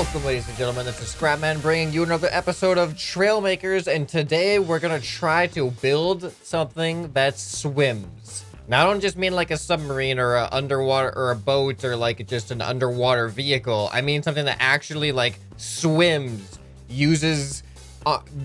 Welcome, ladies and gentlemen, this is ScrapMan bringing you another episode of Trailmakers, and today we're gonna try to build something that swims. Now, I don't just mean like a submarine or a underwater or a boat or like just an underwater vehicle. I mean something that actually like swims, uses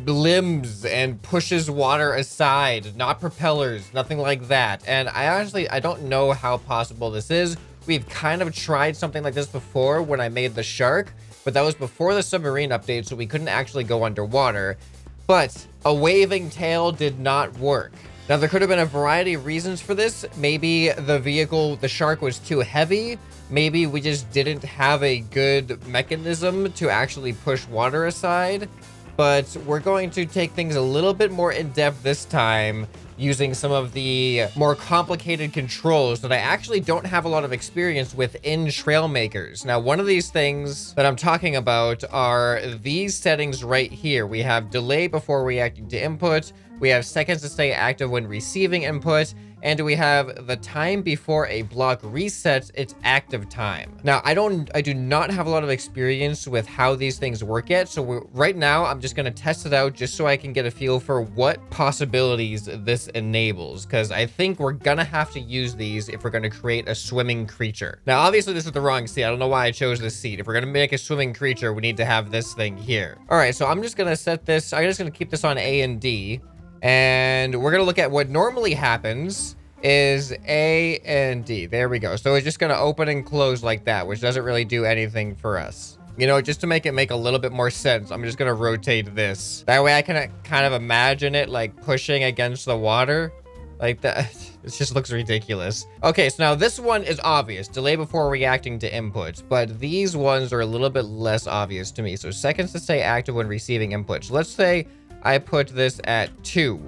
limbs and pushes water aside, not propellers, nothing like that. And I don't know how possible this is. We've kind of tried something like this before when I made the shark, but that was before the submarine update, so we couldn't actually go underwater. But a waving tail did not work. Now, there could have been a variety of reasons for this. Maybe the shark was too heavy. Maybe we just didn't have a good mechanism to actually push water aside. But we're going to take things a little bit more in depth this time, using some of the more complicated controls that I actually don't have a lot of experience with in Trailmakers. Now, one of these things that I'm talking about are these settings right here. We have delay before reacting to input. We have seconds to stay active when receiving input. And we have the time before a block resets its active time. Now, I do not have a lot of experience with how these things work yet. So right now, I'm just gonna test it out just so I can get a feel for what possibilities this enables. Because I think we're gonna have to use these if we're gonna create a swimming creature. Now, obviously this is the wrong seat. I don't know why I chose this seat. If we're gonna make a swimming creature, we need to have this thing here. All right, so I'm just gonna keep this on A and D. And we're gonna look at what normally happens is A and D. There we go. So it's just gonna open and close like that, which doesn't really do anything for us. You know, just to make it make a little bit more sense, I'm just gonna rotate this. That way I can kind of imagine it like pushing against the water like that. It just looks ridiculous. Okay, so now this one is obvious. Delay before reacting to inputs, but these ones are a little bit less obvious to me. So seconds to stay active when receiving inputs. Let's say I put this at 2.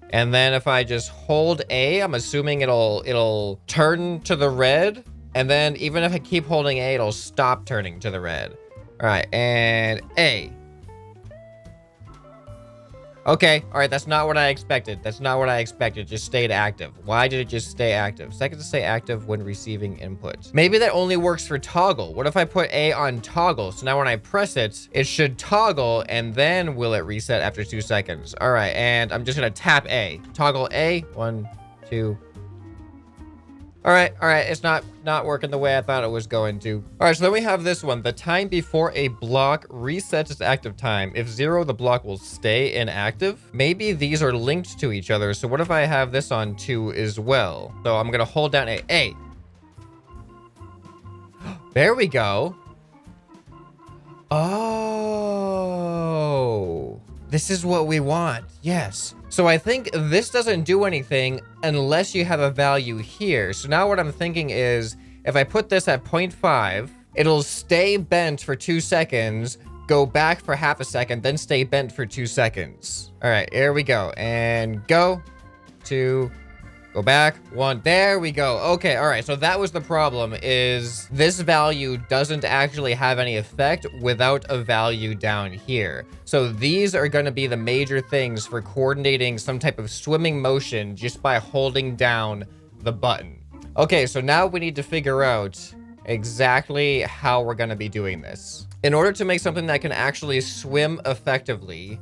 And then if I just hold A, I'm assuming it'll turn to the red. And then even if I keep holding A, it'll stop turning to the red. All right, and A. Okay, all right, that's not what I expected. That's not what I expected. Just stayed active. Why did it just stay active? Seconds to stay active when receiving inputs. Maybe that only works for toggle. What if I put A on toggle? So now when I press it, it should toggle, and then will it reset after 2 seconds? All right, and I'm just gonna tap A. Toggle A, 1, 2. All right, it's not working the way I thought it was going to. All right, so then we have this one. The time before a block resets its active time. If 0, the block will stay inactive. Maybe these are linked to each other. So what if I have this on 2 as well? So I'm gonna hold down A. A. There we go. Oh, this is what we want. Yes. So I think this doesn't do anything unless you have a value here. So now what I'm thinking is if I put this at 0.5, it'll stay bent for 2 seconds, go back for half a second, then stay bent for 2 seconds. All right, here we go. And go, 2, go back, 1. There we go. Okay, all right. So that was the problem, is this value doesn't actually have any effect without a value down here. So these are going to be the major things for coordinating some type of swimming motion just by holding down the button. Okay, so now we need to figure out exactly how we're going to be doing this. In order to make something that can actually swim effectively,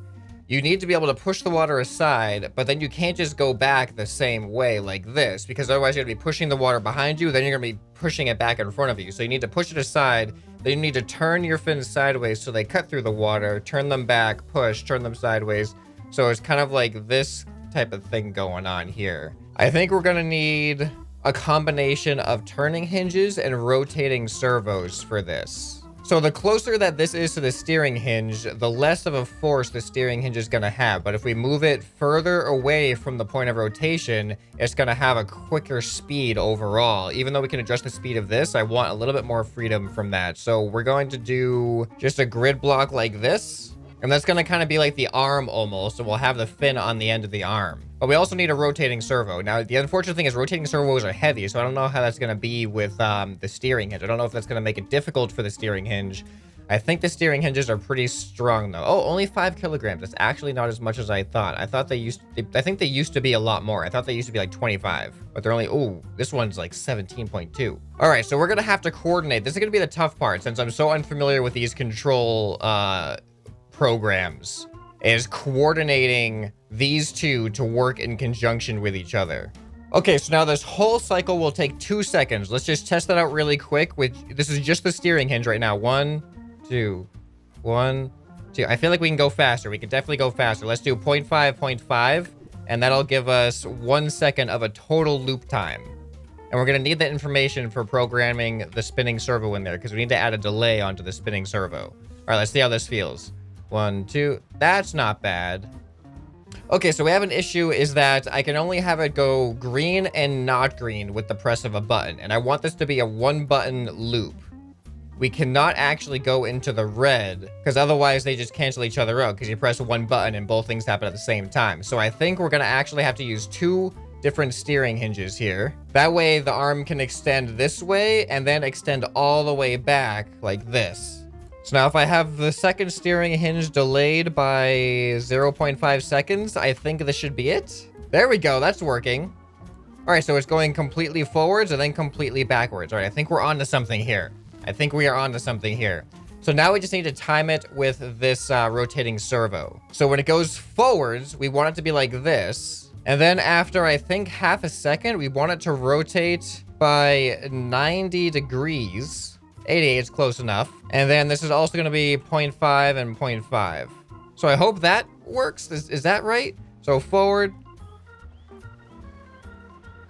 you need to be able to push the water aside, but then you can't just go back the same way like this, because otherwise you're gonna be pushing the water behind you, then you're gonna be pushing it back in front of you. So you need to push it aside, then you need to turn your fins sideways so they cut through the water, turn them back, push, turn them sideways. So it's kind of like this type of thing going on here. I think we're gonna need a combination of turning hinges and rotating servos for this. So the closer that this is to the steering hinge, the less of a force the steering hinge is gonna have. But if we move it further away from the point of rotation, it's gonna have a quicker speed overall. Even though we can adjust the speed of this, I want a little bit more freedom from that. So we're going to do just a grid block like this. And that's gonna kind of be like the arm almost. So we'll have the fin on the end of the arm. But we also need a rotating servo. Now, the unfortunate thing is rotating servos are heavy, so I don't know how that's gonna be with the steering hinge. I don't know if that's gonna make it difficult for the steering hinge. I think the steering hinges are pretty strong though. Oh, only 5 kilograms. That's actually not as much as I thought. I think they used to be a lot more. I thought they used to be like 25, but they're only, oh, this one's like 17.2. All right, so we're gonna have to coordinate. This is gonna be the tough part since I'm so unfamiliar with these control programs, is coordinating these two to work in conjunction with each other. Okay, so now this whole cycle will take 2 seconds. Let's just test that out really quick. This is just the steering hinge right now. 1, 2, 1, 2. I feel like we can go faster. We can definitely go faster. Let's do 0.5, 0.5, and that'll give us 1 second of a total loop time. And we're gonna need that information for programming the spinning servo in there because we need to add a delay onto the spinning servo. All right, let's see how this feels. 1, 2. That's not bad. Okay, so we have an issue is that I can only have it go green and not green with the press of a button. And I want this to be a 1-button loop. We cannot actually go into the red because otherwise they just cancel each other out because you press 1 button and both things happen at the same time. So I think we're going to actually have to use 2 different steering hinges here. That way the arm can extend this way and then extend all the way back like this. So now if I have the second steering hinge delayed by 0.5 seconds, I think this should be it. There we go. That's working. All right, so it's going completely forwards and then completely backwards. All right, I think we're on to something here. I think we are on to something here. So now we just need to time it with this rotating servo. So when it goes forwards, we want it to be like this. And then after, I think, half a second, we want it to rotate by 90 degrees. 88 is close enough. And then this is also going to be 0.5 and 0.5. So I hope that works. Is that right? So forward.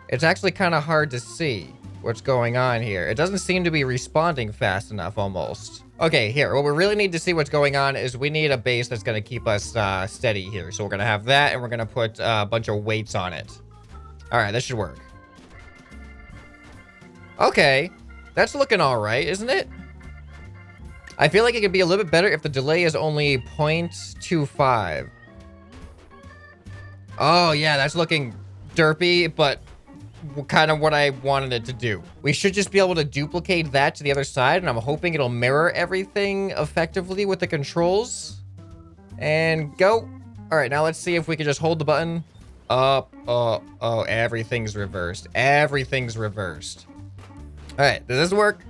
It's actually kind of hard to see what's going on here. It doesn't seem to be responding fast enough almost. Okay, here. What we really need to see what's going on is we need a base that's going to keep us steady here. So we're going to have that and we're going to put a bunch of weights on it. All right, this should work. Okay. That's looking all right, isn't it? I feel like it could be a little bit better if the delay is only 0.25. Oh, yeah, that's looking derpy, but kind of what I wanted it to do. We should just be able to duplicate that to the other side, and I'm hoping it'll mirror everything effectively with the controls. And go. All right, now let's see if we can just hold the button. Up, oh, everything's reversed. Everything's reversed. All right, does this work?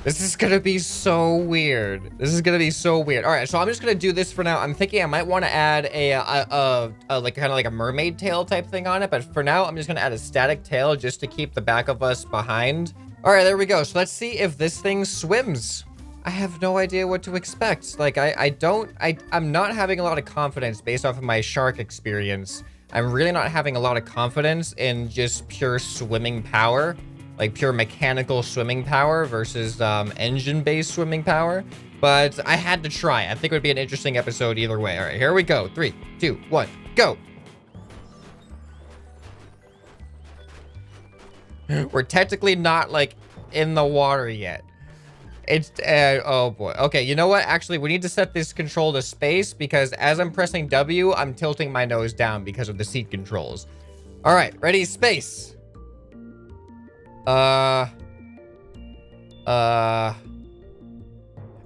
This is gonna be so weird. This is gonna be so weird. All right, so I'm just gonna do this for now. I'm thinking I might want to add like kind of like a mermaid tail type thing on it, but for now I'm just gonna add a static tail just to keep the back of us behind. All right, there we go. So let's see if this thing swims. I have no idea what to expect. Like I'm not having a lot of confidence based off of my shark experience. I'm really not having a lot of confidence in just pure swimming power, like pure mechanical swimming power versus engine-based swimming power. But I had to try. I think it would be an interesting episode either way. All right, here we go. 3, 2, 1, go. We're technically not like in the water yet. It's, oh boy. Okay, you know what? Actually, we need to set this control to space because as I'm pressing W, I'm tilting my nose down because of the seat controls. All right, ready? Space. We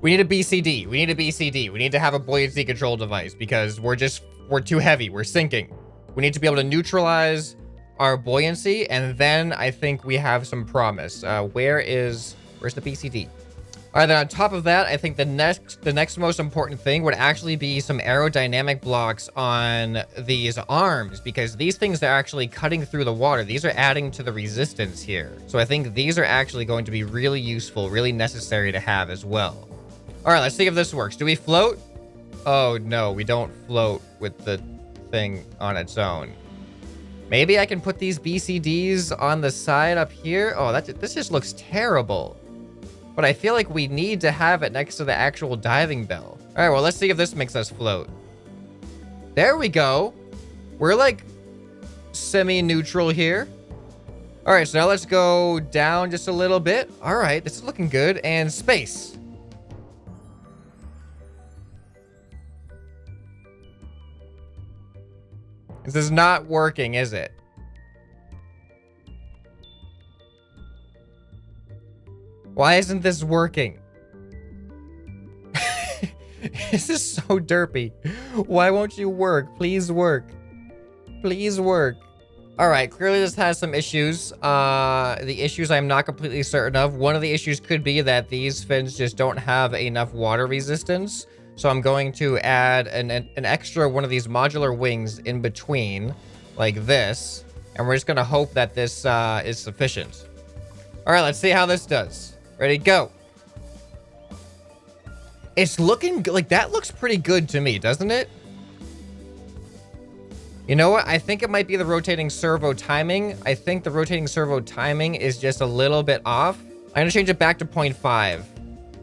need a BCD. We need a BCD. We need to have a buoyancy control device because we're too heavy. We're sinking. We need to be able to neutralize our buoyancy, and then I think we have some promise. Where's the BCD? All right, then on top of that, I think the next most important thing would actually be some aerodynamic blocks on these arms because these things are actually cutting through the water. These are adding to the resistance here. So I think these are actually going to be really useful, really necessary to have as well. All right, let's see if this works. Do we float? Oh, no, we don't float with the thing on its own. Maybe I can put these BCDs on the side up here. Oh, this just looks terrible. But I feel like we need to have it next to the actual diving bell. All right, well, let's see if this makes us float. There we go. We're like semi-neutral here. All right, so now let's go down just a little bit. All right, this is looking good. And space. This is not working, is it? Why isn't this working? This is so derpy. Why won't you work? Please work. Please work. All right, clearly this has some issues. The issues I'm not completely certain of. One of the issues could be that these fins just don't have enough water resistance. So I'm going to add an extra one of these modular wings in between, like this. And we're just gonna hope that this is sufficient. All right, let's see how this does. Ready, go. It's looking like that looks pretty good to me, doesn't it? You know what? I think it might be the rotating servo timing. I think the rotating servo timing is just a little bit off. I'm gonna change it back to 0.5.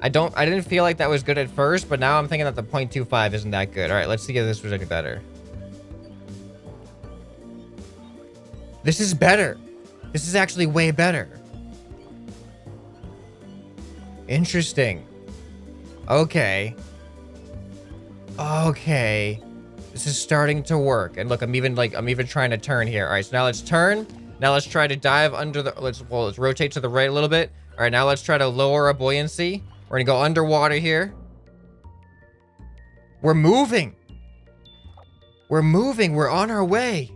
I didn't feel like that was good at first, but now I'm thinking that the 0.25 isn't that good. All right, let's see if this was any better. This is better. This is actually way better. Interesting. Okay. Okay. This is starting to work. And look, I'm even trying to turn here. All right, so now let's turn. Now let's try to dive under the, let's rotate to the right a little bit. All right, now let's try to lower our buoyancy. We're gonna go underwater here. We're moving. We're moving, we're on our way.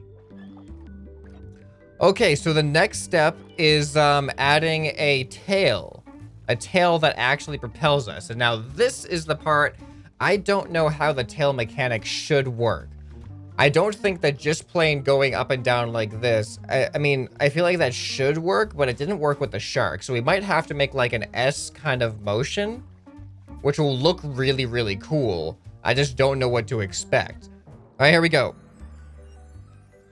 Okay, so the next step is adding a tail that actually propels us. And now this is the part, I don't know how the tail mechanic should work. I don't think that just plain going up and down like this, I mean, I feel like that should work, but it didn't work with the shark. So we might have to make like an S kind of motion, which will look really, really cool. I just don't know what to expect. All right, here we go.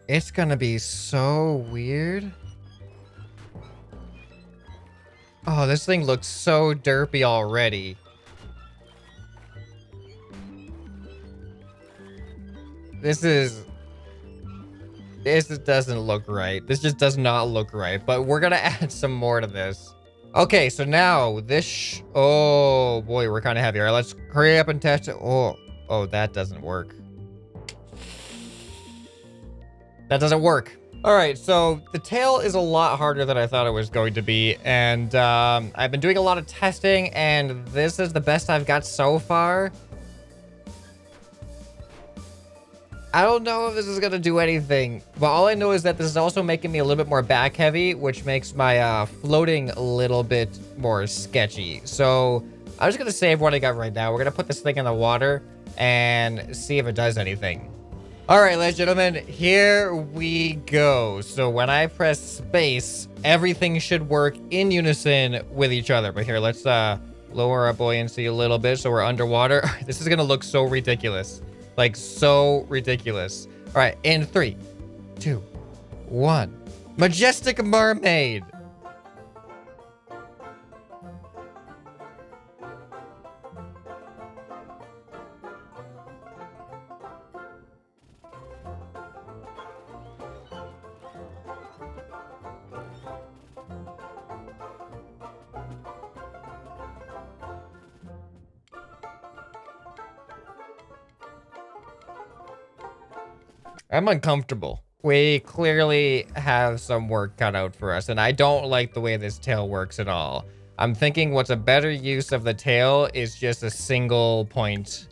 It's gonna be so weird. Oh, this thing looks so derpy already. This doesn't look right. This just does not look right, but we're gonna add some more to this. Okay, so now this, oh boy, we're kind of heavy. All right, let's hurry up and test it. Oh, that doesn't work. That doesn't work. All right, so the tail is a lot harder than I thought it was going to be. And I've been doing a lot of testing, and this is the best I've got so far. I don't know if this is gonna do anything, but all I know is that this is also making me a little bit more back heavy, which makes my floating a little bit more sketchy. So I'm just gonna save what I got right now. We're gonna put this thing in the water and see if it does anything. All right, ladies and gentlemen, here we go. So when I press space, everything should work in unison with each other. But here, let's lower our buoyancy a little bit so we're underwater. This is gonna look so ridiculous. Like, so ridiculous. All right, in 3, 2, 1. Majestic mermaid. I'm uncomfortable. We clearly have some work cut out for us, and I don't like the way this tail works at all. I'm thinking what's a better use of the tail is just a single point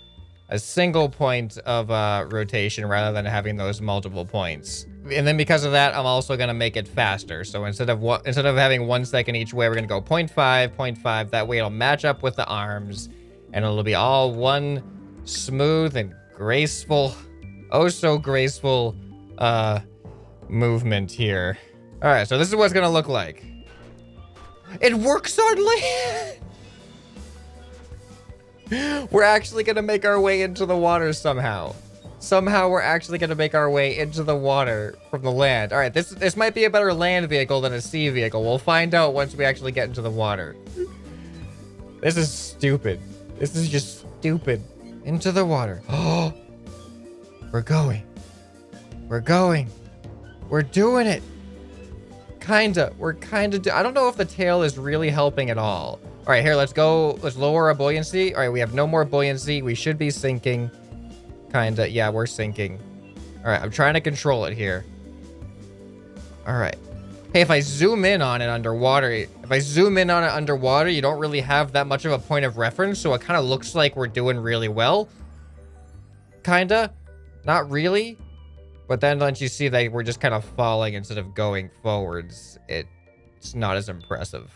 of rotation rather than having those multiple points. And then because of that, I'm also gonna make it faster. So instead of having 1 second each way, we're gonna go 0.5, 0.5. That way it'll match up with the arms, and it'll be all one smooth and graceful, oh so graceful movement here. All right, so this is what it's gonna look like. It works on land. We're actually gonna make our way into the water somehow. Somehow we're actually gonna make our way into the water from the land. All right, this might be a better land vehicle than a sea vehicle. We'll find out once we actually get into the water. This is stupid. This is just stupid. Into the water. Oh. We're going. We're going. We're doing it. Kinda. We're kinda. I don't know if the tail is really helping at all. All right, here, let's go. Let's lower our buoyancy. All right, we have no more buoyancy. We should be sinking. Kinda. Yeah, we're sinking. All right, I'm trying to control it here. All right. Hey, if I zoom in on it underwater, you don't really have that much of a point of reference, so it kind of looks like we're doing really well. Kinda. Not really. But then once you see that we're just kind of falling instead of going forwards, it's not as impressive.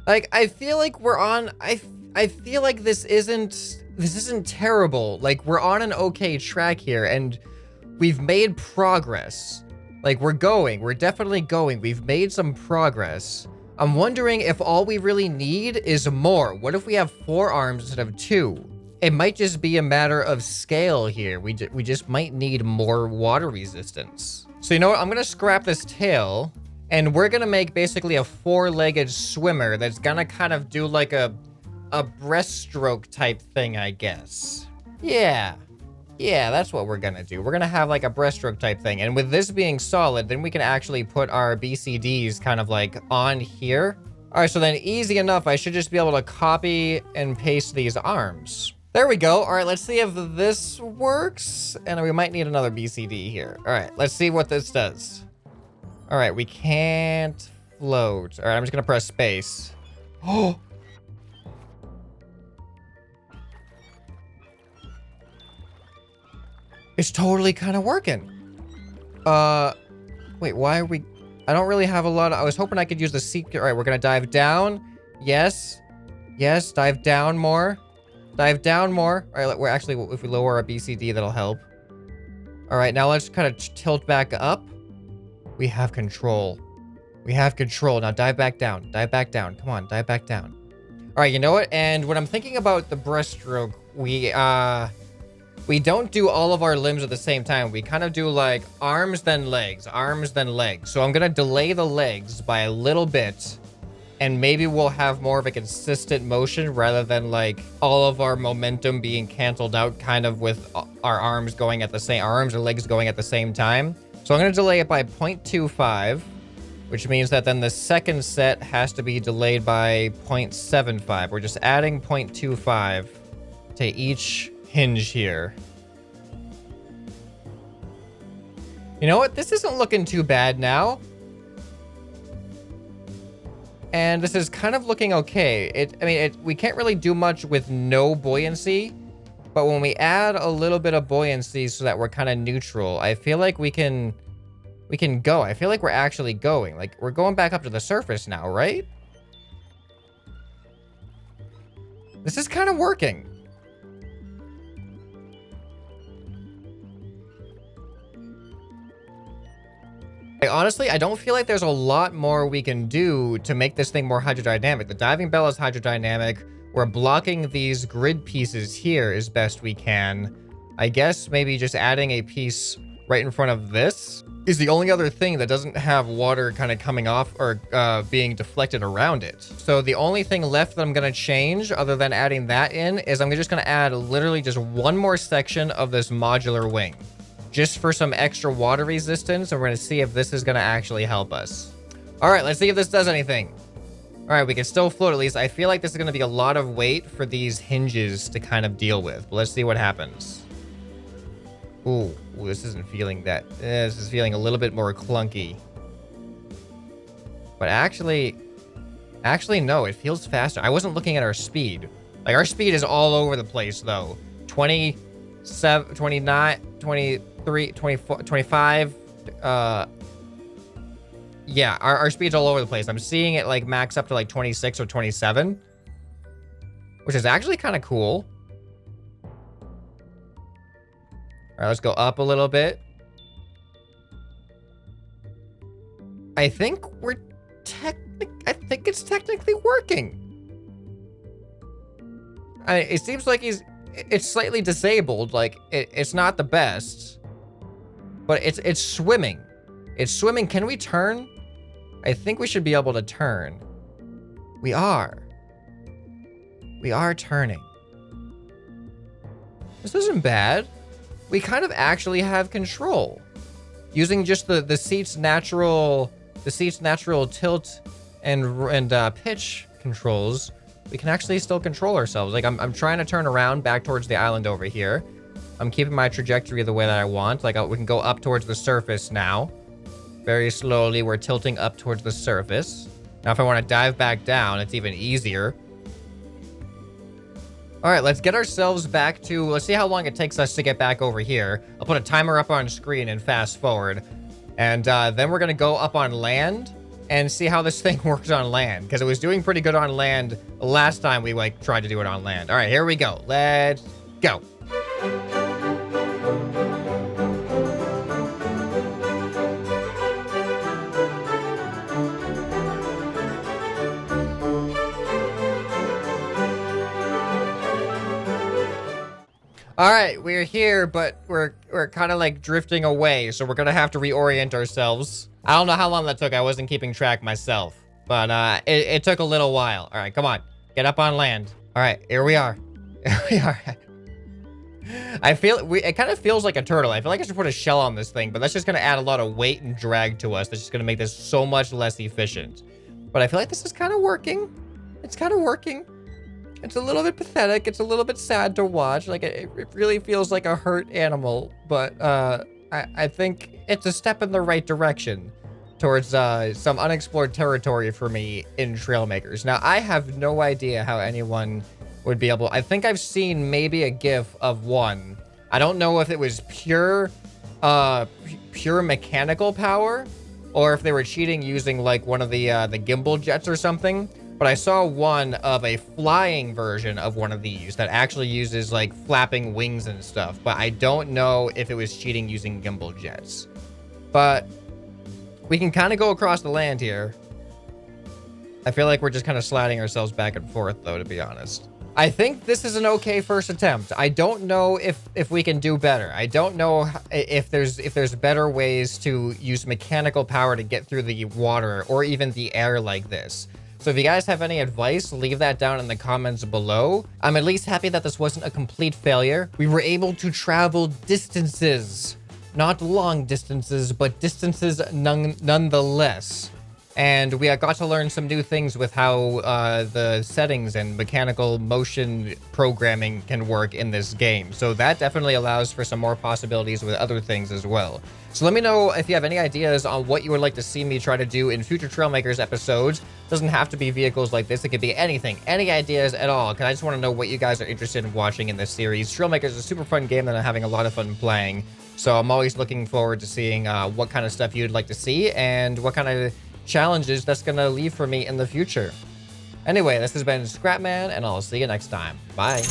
Like, I feel like we're on... I feel like this isn't terrible. Like, we're on an okay track here, and we've made progress. Like, we're definitely going. We've made some progress. I'm wondering if all we really need is more. What if we have 4 arms instead of 2? It might just be a matter of scale here. We just might need more water resistance. So you know what? I'm gonna scrap this tail, and we're gonna make basically a 4-legged swimmer that's gonna kind of do like a breaststroke type thing, I guess. Yeah, that's what we're gonna do. We're gonna have like a breaststroke type thing. And with this being solid, then we can actually put our BCDs kind of like on here. All right, so then easy enough. I should just be able to copy and paste these arms. There we go. All right, let's see if this works. And we might need another BCD here. All right, let's see what this does. All right, we can't float. All right, I'm just gonna press space. Oh. It's totally kind of working. Wait, why are we... I don't really have a lot of... I was hoping I could use the seat... All right, we're gonna dive down. Yes. Yes, dive down more. Dive down more. All right, we're actually... If we lower our BCD, that'll help. All right, now let's kind of tilt back up. We have control. We have control. Now dive back down. Dive back down. Come on, dive back down. All right, you know what? And when I'm thinking about the breaststroke, we don't do all of our limbs at the same time. We kind of do like arms, then legs, arms, then legs. So I'm going to delay the legs by a little bit, and maybe we'll have more of a consistent motion rather than like all of our momentum being canceled out kind of with our arms going at the same, arms and legs going at the same time. So I'm going to delay it by 0.25, which means that then the second set has to be delayed by 0.75. We're just adding 0.25 to each hinge here. You know what? This isn't looking too bad now. And this is kind of looking okay. We can't really do much with no buoyancy, but when we add a little bit of buoyancy so that we're kind of neutral, I feel like we can go. I feel like we're actually going. Like, we're going back up to the surface now, right? This is kind of working. Honestly, I don't feel like there's a lot more we can do to make this thing more hydrodynamic. The diving bell is hydrodynamic. We're blocking these grid pieces here as best we can. I guess maybe just adding a piece right in front of this is the only other thing that doesn't have water kind of coming off or being deflected around it. So the only thing left that I'm going to change other than adding that in is I'm just going to add literally just one more section of this modular wing, just for some extra water resistance, and we're going to see if this is going to actually help us. All right, let's see if this does anything. All right, we can still float at least. I feel like this is going to be a lot of weight for these hinges to kind of deal with. But let's see what happens. Ooh, this isn't feeling that. This is feeling a little bit more clunky. But actually, no, it feels faster. I wasn't looking at our speed. Like, our speed is all over the place, though. 27, 29, 23, 24, 25. Yeah, our speed's all over the place. I'm seeing it like max up to like 26 or 27, which is actually kind of cool. All right, let's go up a little bit. I think it's technically working. It seems like it's slightly disabled. Like it's not the best, but it's swimming. It's swimming. Can we turn? I think we should be able to turn. We are turning. This isn't bad. We kind of actually have control. Using just the seat's natural tilt and pitch controls, we can actually still control ourselves. Like I'm trying to turn around back towards the island over here. I'm keeping my trajectory the way that I want. Like we can go up towards the surface now. Very slowly, we're tilting up towards the surface. Now, if I want to dive back down, it's even easier. All right, let's get ourselves back to... Let's see how long it takes us to get back over here. I'll put a timer up on screen and fast forward. And then we're going to go up on land and see how this thing works on land. Because it was doing pretty good on land last time we, like, tried to do it on land. All right, here we go. Let's go. All right, we're here, but we're kind of like drifting away, so we're gonna have to reorient ourselves. I don't know how long that took. I wasn't keeping track myself, but it took a little while. All right, come on, get up on land. All right, here we are. Here we are. I feel it kind of feels like a turtle. I feel like I should put a shell on this thing, but that's just gonna add a lot of weight and drag to us. That's just gonna make this so much less efficient. But I feel like this is kind of working. It's kind of working. It's a little bit pathetic. It's a little bit sad to watch. Like, it really feels like a hurt animal. But I think it's a step in the right direction towards some unexplored territory for me in Trailmakers. Now, I have no idea how anyone would be able... I think I've seen maybe a GIF of one. I don't know if it was pure mechanical power or if they were cheating using, like, one of the gimbal jets or something. But I saw one of a flying version of one of these that actually uses, like, flapping wings and stuff. But I don't know if it was cheating using gimbal jets. But we can kind of go across the land here. I feel like we're just kind of sliding ourselves back and forth, though, to be honest. I think this is an okay first attempt. I don't know if we can do better. I don't know if there's better ways to use mechanical power to get through the water or even the air like this. So if you guys have any advice, leave that down in the comments below. I'm at least happy that this wasn't a complete failure. We were able to travel distances, not long distances, but distances nonetheless. And we got to learn some new things with how the settings and mechanical motion programming can work in this game. So that definitely allows for some more possibilities with other things as well. So let me know if you have any ideas on what you would like to see me try to do in future Trailmakers episodes. Doesn't have to be vehicles like this. It could be anything, any ideas at all. Because I just want to know what you guys are interested in watching in this series. Trailmakers is a super fun game that I'm having a lot of fun playing. So I'm always looking forward to seeing what kind of stuff you'd like to see and what kind of challenges that's gonna leave for me in the future. Anyway, this has been ScrapMan, and I'll see you next time. Bye.